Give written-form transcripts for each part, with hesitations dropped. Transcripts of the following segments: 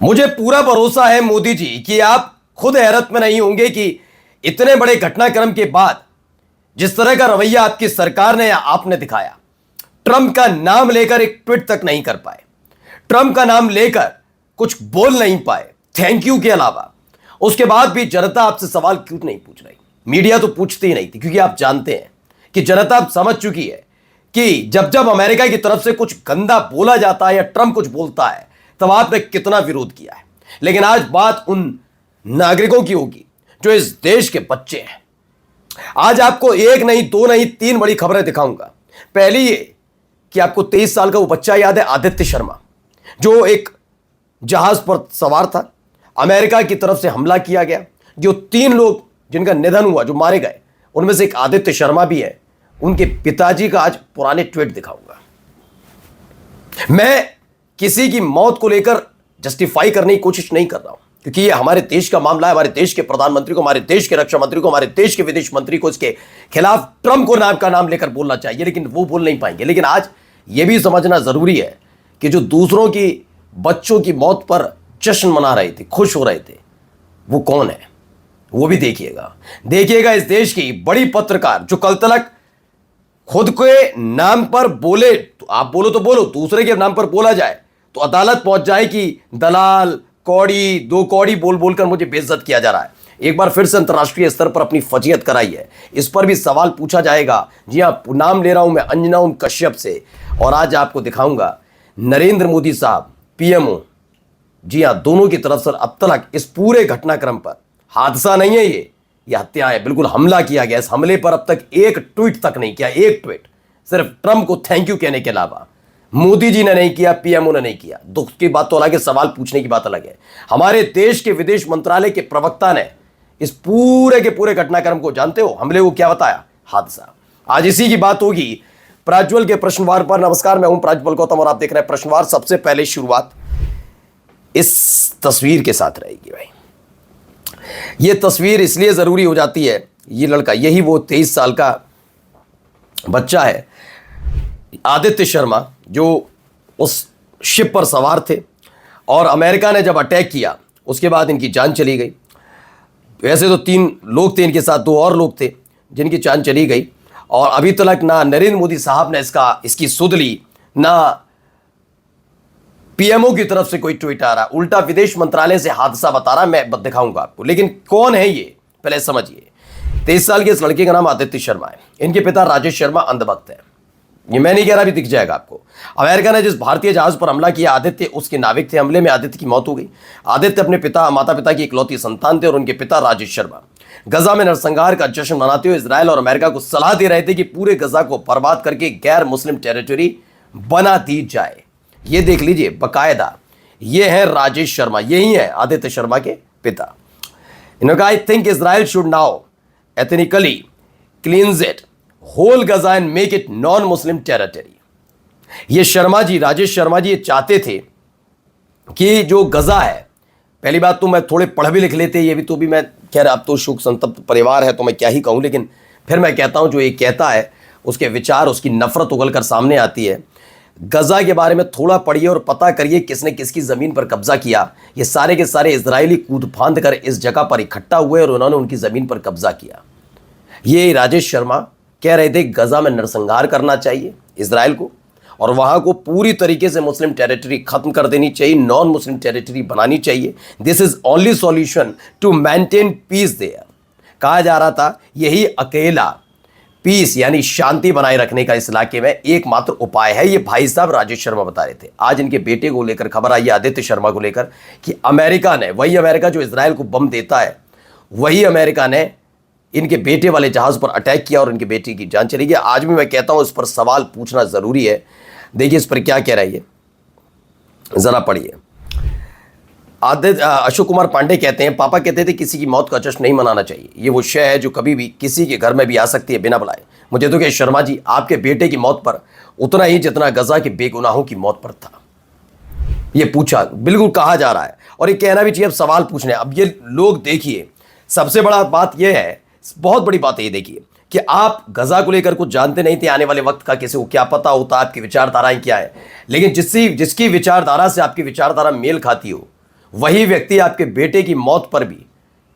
मुझे पूरा भरोसा है मोदी जी कि आप खुद हैरत में नहीं होंगे कि इतने बड़े घटनाक्रम के बाद जिस तरह का रवैया आपकी सरकार ने या आपने दिखाया, ट्रंप का नाम लेकर एक ट्वीट तक नहीं कर पाए, ट्रंप का नाम लेकर कुछ बोल नहीं पाए थैंक यू के अलावा। उसके बाद भी जनता आपसे सवाल क्यों नहीं पूछ रही? मीडिया तो पूछती ही नहीं थी, क्योंकि आप जानते हैं कि जनता अब समझ चुकी है कि जब जब अमेरिका की तरफ से कुछ गंदा बोला जाता है या ट्रंप कुछ बोलता है तब आपने कितना विरोध किया है। लेकिन आज बात उन नागरिकों की होगी जो इस देश के बच्चे हैं। आज आपको एक नहीं, दो नहीं, तीन बड़ी खबरें दिखाऊंगा। पहली ये कि आपको 23 साल का वो बच्चा याद है, आदित्य शर्मा, जो एक जहाज पर सवार था, अमेरिका की तरफ से हमला किया गया, जो 3 लोग जिनका निधन हुआ, जो मारे गए, उनमें से एक आदित्य शर्मा भी है। उनके पिताजी का आज पुराने ट्वीट दिखाऊंगा। मैं किसी की मौत को लेकर जस्टिफाई करने की कोशिश नहीं कर रहा हूं, क्योंकि ये हमारे देश का मामला है। हमारे देश के प्रधानमंत्री को, हमारे देश के रक्षा मंत्री को, हमारे देश के विदेश मंत्री को इसके खिलाफ ट्रंप को नाम का नाम लेकर बोलना चाहिए, लेकिन वो बोल नहीं पाएंगे। लेकिन आज ये भी समझना जरूरी है कि जो दूसरों की बच्चों की मौत पर जश्न मना रहे थे, खुश हो रहे थे, वो कौन है वो भी देखिएगा। इस देश की बड़ी पत्रकार जो कल तक खुद के नाम पर बोले, तो आप बोलो तो बोलो, दूसरे के नाम पर बोला जाए तो अदालत पहुंच जाए कि दलाल, कौड़ी, 2 कौड़ी बोल बोलकर मुझे बेइज्जत किया जा रहा है। एक बार फिर से अंतर्राष्ट्रीय स्तर पर अपनी फजीयत कराई है, इस पर भी सवाल पूछा जाएगा। जी हां, नाम ले रहा हूं मैं अंजना ओम कश्यप से, और आज आपको दिखाऊंगा नरेंद्र मोदी साहब, पीएमओ, जी हां, दोनों की तरफ से अब तक इस पूरे घटनाक्रम पर, हादसा नहीं है ये हत्या है, बिल्कुल हमला किया गया। इस हमले पर अब तक एक ट्वीट तक नहीं किया, एक ट्वीट सिर्फ ट्रंप को थैंक यू कहने के अलावा मोदी जी ने नहीं किया, पीएमओ ने नहीं किया। दुख की बात तो अलग है, सवाल पूछने की बात अलग है। हमारे देश के विदेश मंत्रालय के प्रवक्ता ने इस पूरे के पूरे घटनाक्रम को, जानते हो हमले को क्या बताया? हादसा। आज इसी की बात होगी प्रज्वल के प्रश्नवार पर। नमस्कार, मैं हूं प्रज्वल गौतम और आप देख रहे हैं प्रश्नवार। सबसे पहले शुरुआत इस तस्वीर के साथ रहेगी भाई। यह तस्वीर इसलिए जरूरी हो जाती है, ये लड़का, यही वो 23 साल का बच्चा है, आदित्य शर्मा, जो उस शिप पर सवार थे और अमेरिका ने जब अटैक किया उसके बाद इनकी जान चली गई। वैसे तो 3 लोग थे इनके साथ, 2 और लोग थे जिनकी जान चली गई। और अभी तक ना नरेंद्र मोदी साहब ने इसकी सुध ली, ना पीएमओ की तरफ से कोई ट्वीट आ रहा, उल्टा विदेश मंत्रालय से हादसा बता रहा। मैं दिखाऊंगा आपको, लेकिन कौन है ये पहले समझिए। 23 साल के इस लड़के का नाम आदित्य शर्मा है। इनके पिता राजेश शर्मा अंधभक्त है। ये मैं नहीं कह रहा, भी दिख जाएगा आपको। अमेरिका ने जिस भारतीय जहाज पर हमला किया, आदित्य उसके नाविक थे। हमले में आदित्य की मौत हो गई। आदित्य अपने माता पिता की इकलौती संतान थे और उनके पिता राजेश शर्मा गजा में नरसंहार का जश्न मनाते हुए इजराइल और अमेरिका को सलाह दे रहे थे कि पूरे गजा को बर्बाद करके गैर मुस्लिम टेरिटरी बना दी जाए। ये देख लीजिए बाकायदा, ये है राजेश शर्मा, यही है आदित्य शर्मा के पिता। इन्होंने कहा, I think Israel should now ethnically cleanse it whole Gaza and make it non Muslim territory. ये शर्मा जी, राजेश शर्मा जी, ये चाहते थे कि जो गजा है, पहली बात तो मैं थोड़े पढ़ भी लिख लेते, ये भी तो भी मैं कह रहा, अब तो शोक संतप्त परिवार है तो मैं क्या ही कहूं, लेकिन फिर मैं कहता हूं जो ये कहता है उसके विचार, उसकी नफरत उगल कर सामने आती है। गजा के बारे में थोड़ा पढ़िए और पता करिए किसने किसकी जमीन पर कब्जा किया। ये सारे के सारे इजरायली कूद फांद कर इस जगह पर इकट्ठा हुए और उन्होंने उनकी जमीन पर कब्जा किया। ये राजेश शर्मा कह रहे थे गजा में नरसंहार करना चाहिए इजराइल को, और वहां को पूरी तरीके से मुस्लिम टेरिटरी खत्म कर देनी चाहिए, नॉन मुस्लिम टेरिटरी बनानी चाहिए। This is only solution to maintain peace there. कहा जा रहा था यही अकेला पीस यानी शांति बनाए रखने का इस इलाके में एकमात्र उपाय है। ये भाई साहब राजेश शर्मा बता रहे थे। आज इनके बेटे को लेकर खबर आई है, आदित्य शर्मा को लेकर, कि अमेरिका ने, वही अमेरिका जो इजराइल को बम देता है, वही अमेरिका ने इनके बेटे वाले जहाज पर अटैक किया और इनके बेटे की जान चली गई। आज भी मैं कहता हूं इस पर सवाल पूछना जरूरी है। देखिए इस पर क्या कह रहा है, ये जरा पढ़िए। अशोक कुमार पांडे कहते हैं, पापा कहते थे किसी की मौत का जश्न नहीं मनाना चाहिए। ये वो शय है जो कभी भी किसी के घर में भी आ सकती है बिना बुलाए। मुझे तो क्या शर्मा जी, आपके बेटे की मौत पर उतना ही जितना गजा के बेगुनाहों की मौत पर था, ये पूछा, बिल्कुल कहा जा रहा है। और ये कहना भी चाहिए, अब सवाल पूछने। अब ये लोग देखिए, सबसे बड़ा बात यह है, बहुत बड़ी बात है ये देखिए, कि आप गजा को लेकर कुछ जानते नहीं थे। आने वाले वक्त का किसी को क्या पता होता, आपकी विचारधाराएं क्या है। लेकिन जिसकी विचारधारा से आपकी विचारधारा मेल खाती हो, वही व्यक्ति आपके बेटे की मौत पर भी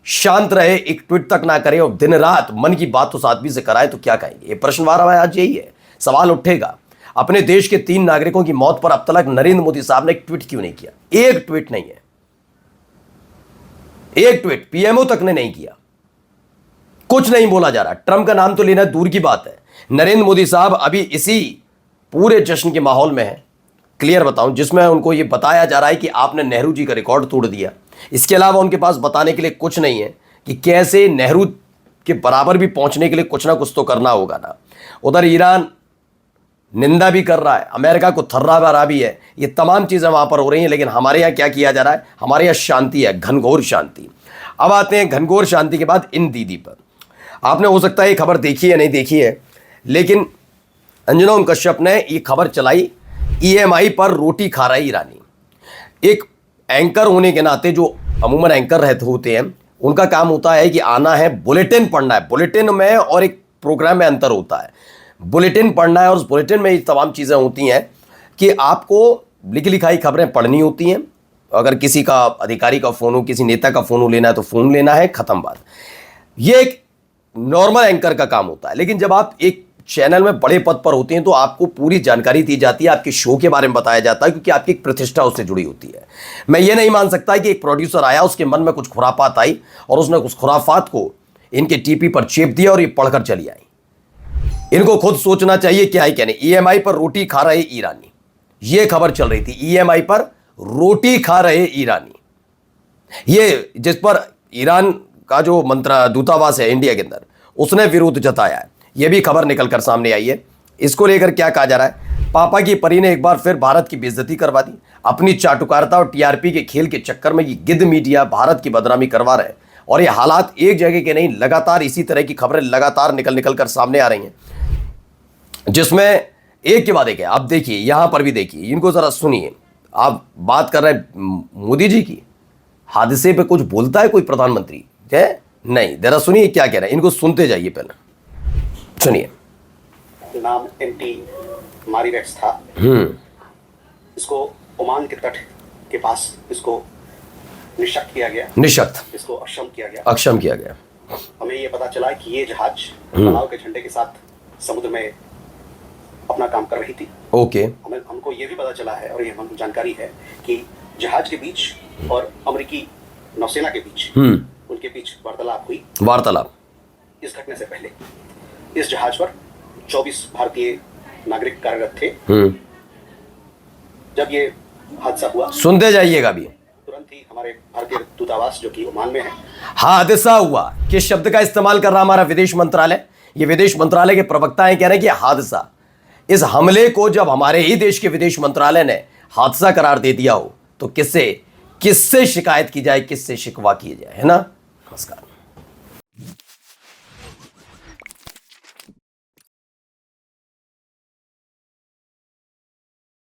शांत रहे, एक ट्वीट तक ना करे और दिन रात मन की बात उस आदमी से कराए, तो क्या कहेंगे? ये प्रश्नवार आज यही है, सवाल उठेगा। अपने देश के 3 नागरिकों की मौत पर अब तक नरेंद्र मोदी साहब ने एक ट्वीट क्यों नहीं किया? एक ट्वीट नहीं है, एक ट्वीट पीएमओ तक ने नहीं किया, कुछ नहीं बोला जा रहा। ट्रंप का नाम तो लेना दूर की बात है। नरेंद्र मोदी साहब अभी इसी पूरे जश्न के माहौल में है, क्लियर बताऊं, जिसमें उनको यह बताया जा रहा है कि आपने नेहरू जी का रिकॉर्ड तोड़ दिया। इसके अलावा उनके पास बताने के लिए कुछ नहीं है कि कैसे नेहरू के बराबर भी पहुंचने के लिए कुछ ना कुछ तो करना होगा ना। उधर ईरान निंदा भी कर रहा है, अमेरिका को थर्रा भरा भी है, ये तमाम चीज़ें वहाँ पर हो रही हैं। लेकिन हमारे यहाँ क्या किया जा रहा है? हमारे यहाँ शांति है, घनघोर शांति। अब आते हैं घनघोर शांति के बाद इन दीदी पर। आपने हो सकता है ये खबर देखी है, नहीं देखी है, लेकिन अंजना ओम कश्यप ने ये खबर चलाई, ईएमआई पर रोटी खा रहा है ईरानी। एक एंकर होने के नाते, जो अमूमन एंकर रहते होते हैं, उनका काम होता है कि आना है, बुलेटिन पढ़ना है। बुलेटिन में और एक प्रोग्राम में अंतर होता है। बुलेटिन पढ़ना है और उस बुलेटिन में ये तमाम चीज़ें होती हैं कि आपको लिखी लिखाई खबरें पढ़नी होती हैं। अगर किसी का अधिकारी का फ़ोन हो, किसी नेता का फ़ोन हो लेना है तो फ़ोन लेना है, ख़त्म बात। ये एक नॉर्मल एंकर का काम होता है। लेकिन जब आप एक चैनल में बड़े पद पर होते हैं तो आपको पूरी जानकारी दी जाती है, आपके शो के बारे में बताया जाता है, क्योंकि आपकी एक प्रतिष्ठा उससे जुड़ी होती है। मैं ये नहीं मान सकता कि एक प्रोड्यूसर आया, उसके मन में कुछ खुराफात आई और उसने उस खुराफात को इनके टीपी पर चेप दिया और ये पढ़कर चली आई। इनको खुद सोचना चाहिए क्या है क्या नहीं। ईएमआई पर रोटी खा रहे ईरानी, ये खबर चल रही थी, ईएमआई पर रोटी खा रहे ईरानी। ये जिस पर ईरान का जो दूतावास है इंडिया के अंदर, उसने विरोध जताया है। यह भी खबर निकलकर सामने आई है। इसको लेकर क्या कहा जा रहा है? पापा की परी ने एक बार फिर भारत की बेइज्जती करवा दी। अपनी चाटुकारिता और टीआरपी के खेल के चक्कर में ये गिद्ध मीडिया भारत की बदनामी करवा रहे हैं। और ये हालात एक जगह के नहीं, लगातार इसी तरह की खबरें लगातार निकल कर सामने आ रही हैं, जिसमें एक के बाद एक है। अब देखिए, यहां पर भी देखिए, इनको जरा सुनिए। आप बात कर रहे हैं मोदी जी की, हादसे पे कुछ बोलता है कोई प्रधानमंत्री है? नहीं। जरा सुनिए क्या कह रहे हैं, इनको सुनते जाइए, पहले सुनिए। नाम एमटी मारीवेक्स था। इसको ओमान के तट के पास इसको निशक्त किया गया, इसको अक्षम किया गया। हमें ये पता चला कि ये जहाज तनाव के झंडे के साथ समुद्र में अपना काम कर रही थी। ओके। हमको ये भी पता चला है और ये हमको जानकारी है कि जहाज के बीच और अमेरिकी नौसेना के बीच उनके बीच वार्तालाप इस घटने से पहले इस जहाज पर 24 भारतीय नागरिक कार्यरत थे। जब ये हादसा हुआ, सुनते जाइएगा भी, तुरंत ही हमारे भारतीय दूतावास जो कि ओमान में है, हादसा हुआ, किस शब्द का इस्तेमाल कर रहा हमारा विदेश मंत्रालय? ये विदेश मंत्रालय के प्रवक्ता हैं, कह रहे हैं कि हादसा। इस हमले को जब हमारे ही देश के विदेश मंत्रालय ने हादसा करार दे दिया हो तो किससे शिकायत की जाए, किससे शिकवा किया जाए, है ना? नमस्कार।